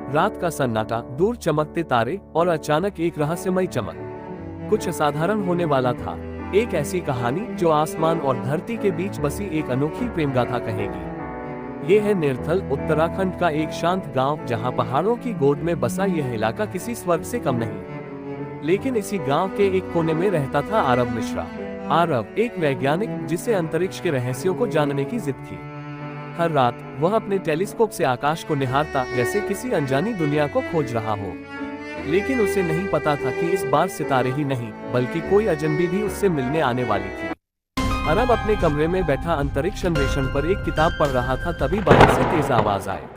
रात का सन्नाटा, दूर चमकते तारे और अचानक एक रहस्यमय चमक। कुछ असाधारण होने वाला था। एक ऐसी कहानी जो आसमान और धरती के बीच बसी एक अनोखी प्रेम गाथा कहेगी। ये है निरथल, उत्तराखंड का एक शांत गांव, जहां पहाड़ों की गोद में बसा यह इलाका किसी स्वर्ग से कम नहीं। लेकिन इसी गांव के एक कोने में रहता था आरव मिश्रा। आरव एक वैज्ञानिक जिसे अंतरिक्ष के रहस्यों को जानने की जिद थी। हर रात वह अपने टेलीस्कोप से आकाश को निहारता, जैसे किसी अनजानी दुनिया को खोज रहा हो। लेकिन उसे नहीं पता था कि इस बार सितारे ही नहीं, बल्कि कोई अजनबी भी उससे मिलने आने वाली थी। आरव अपने कमरे में बैठा अंतरिक्ष अन्वेषण पर एक किताब पढ़ रहा था, तभी बाहर से तेज आवाज आए।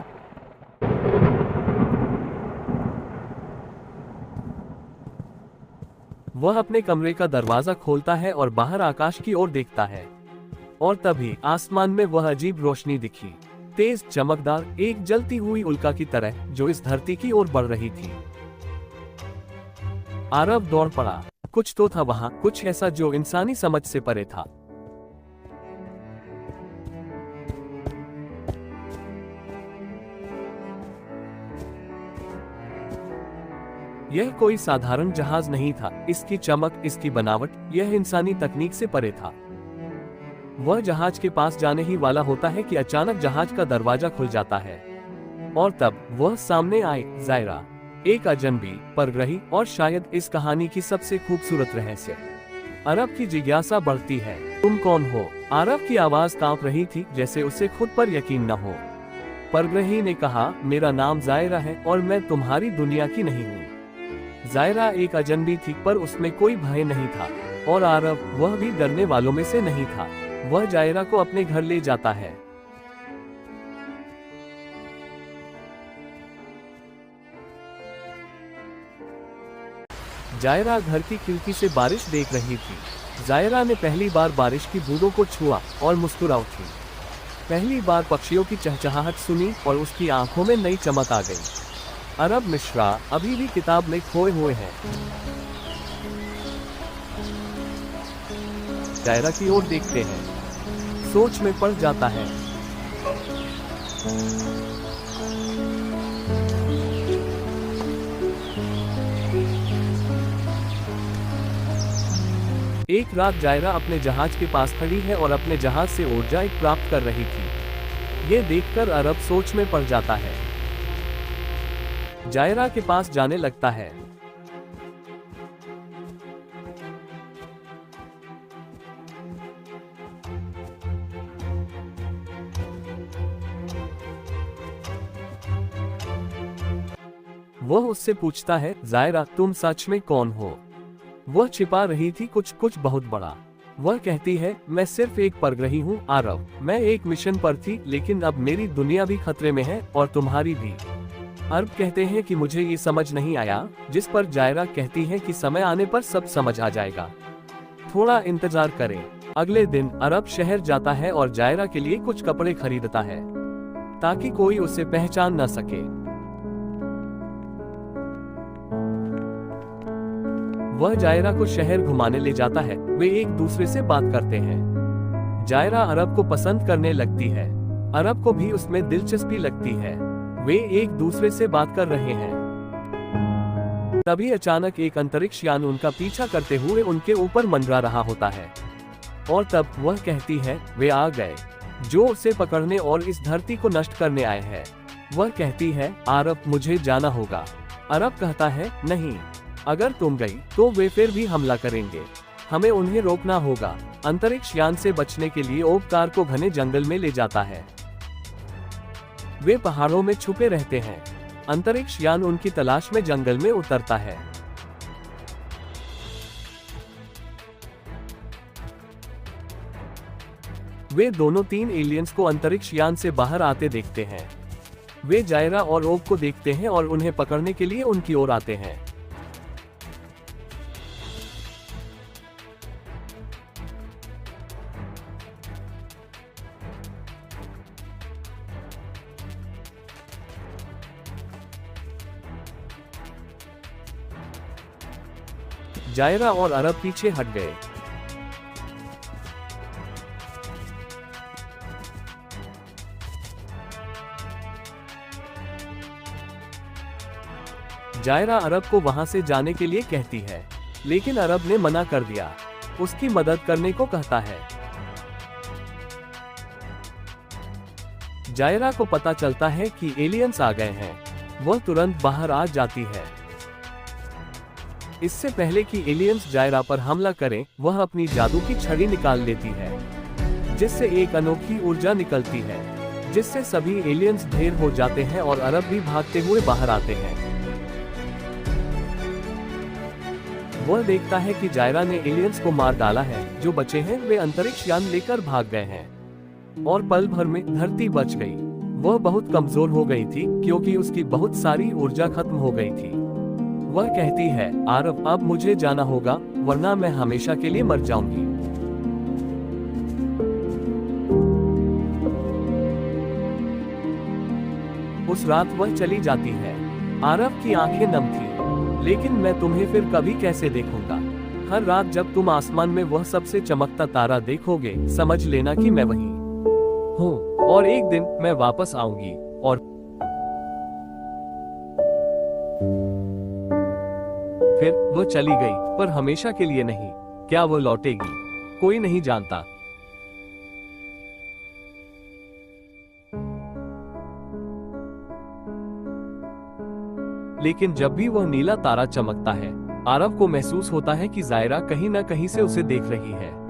वह अपने कमरे का दरवाजा खोलता है और बाहर आकाश की ओर देखता है। और तभी आसमान में वह अजीब रोशनी दिखी, तेज, चमकदार, एक जलती हुई उल्का की तरह, जो इस धरती की ओर बढ़ रही थी। आरव दौड़ पड़ा। कुछ तो था वहां, कुछ ऐसा जो इंसानी समझ से परे था। यह कोई साधारण जहाज नहीं था। इसकी चमक, इसकी बनावट, यह इंसानी तकनीक से परे था। वह जहाज के पास जाने ही वाला होता है कि अचानक जहाज का दरवाजा खुल जाता है। और तब वह सामने आए, जायरा, एक अजनबी, परग्रही और शायद इस कहानी की सबसे खूबसूरत रहस्य। आरव की जिज्ञासा बढ़ती है। तुम कौन हो? आरव की आवाज कांप रही थी, जैसे उसे खुद पर यकीन न हो। परग्रही ने कहा, मेरा नाम जायरा है और मैं तुम्हारी दुनिया की नहीं हूँ। जायरा एक अजनबी थी, पर उसमें कोई भय नहीं था। और आरव, वह भी डरने वालों में से नहीं था। वह जायरा को अपने घर ले जाता है। जायरा घर की खिड़की से बारिश देख रही थी। जायरा ने पहली बार बारिश की बूंदों को छुआ और मुस्कुरा उठी। पहली बार पक्षियों की चहचहाहट सुनी और उसकी आंखों में नई चमक आ गई। आरव मिश्रा अभी भी किताब में खोए हुए हैं। जायरा की ओर देखते हैं, सोच में पड़ जाता है। एक रात जायरा अपने जहाज के पास खड़ी है और अपने जहाज से ऊर्जा प्राप्त कर रही थी। ये देखकर आरव सोच में पड़ जाता है। जायरा के पास जाने लगता है। वह उससे पूछता है, जायरा, तुम सच में कौन हो? वह छिपा रही थी कुछ बहुत बड़ा। वह कहती है, मैं सिर्फ एक परग्रही हूँ आरव। मैं एक मिशन पर थी, लेकिन अब मेरी दुनिया भी खतरे में है और तुम्हारी भी। आरव कहते हैं कि मुझे ये समझ नहीं आया, जिस पर जायरा कहती है कि समय आने पर सब समझ आ जाएगा। थोड़ा इंतजार करें। अगले दिन आरव शहर जाता है और जायरा के लिए कुछ कपड़े खरीदता है, ताकि कोई उसे पहचान न सके। वह जायरा को शहर घुमाने ले जाता है। वे एक दूसरे से बात करते हैं। जायरा आरव को पसंद करने लगती है। आरव को भी उसमें दिलचस्पी लगती है। वे एक दूसरे से बात कर रहे हैं। तभी अचानक एक अंतरिक्ष यान उनका पीछा करते हुए उनके ऊपर मंडरा रहा होता है। और तब वह कहती है, वे आ गए, जो उसे पकड़ने और इस धरती को नष्ट करने आए हैं। वह कहती है, आरव, मुझे जाना होगा। आरव कहता है, नहीं, अगर तुम गई तो वे फिर भी हमला करेंगे। हमें उन्हें रोकना होगा। अंतरिक्ष यान से बचने के लिए ओपकार को घने जंगल में ले जाता है। वे पहाड़ों में छुपे रहते हैं। अंतरिक्ष यान उनकी तलाश में जंगल में उतरता है। वे दोनों 3 एलियंस को अंतरिक्ष यान से बाहर आते देखते हैं। वे जायरा और ओप को देखते हैं और उन्हें पकड़ने के लिए उनकी ओर आते हैं। जायरा और आरव पीछे हट गए। जायरा अरब को वहां से जाने के लिए कहती है, लेकिन अरब ने मना कर दिया। उसकी मदद करने को कहता है। जायरा को पता चलता है कि एलियंस आ गए हैं। वह तुरंत बाहर आ जाती है। इससे पहले कि एलियंस जायरा पर हमला करें, वह अपनी जादू की छड़ी निकाल लेती है, जिससे एक अनोखी ऊर्जा निकलती है, जिससे सभी एलियंस ढेर हो जाते हैं और अरब भी भागते हुए बाहर आते हैं। वह देखता है कि जायरा ने एलियंस को मार डाला है। जो बचे हैं वे अंतरिक्ष यान लेकर भाग गए हैं और पल भर में धरती बच गई। वह बहुत कमजोर हो गई थी क्योंकि उसकी बहुत सारी ऊर्जा खत्म हो गई थी। वह कहती है, आरब अब मुझे जाना होगा, वरना मैं हमेशा के लिए मर जाऊंगी। उस रात वह चली जाती है। आरब की आंखें नम थी। लेकिन मैं तुम्हें फिर कभी कैसे देखूंगा? हर रात जब तुम आसमान में वह सबसे चमकता तारा देखोगे, समझ लेना कि मैं वही हूँ और एक दिन मैं वापस आऊंगी। और फिर वो चली गई, पर हमेशा के लिए नहीं। क्या वो लौटेगी? कोई नहीं जानता। लेकिन जब भी वह नीला तारा चमकता है, आरब को महसूस होता है कि जायरा कहीं न कहीं से उसे देख रही है।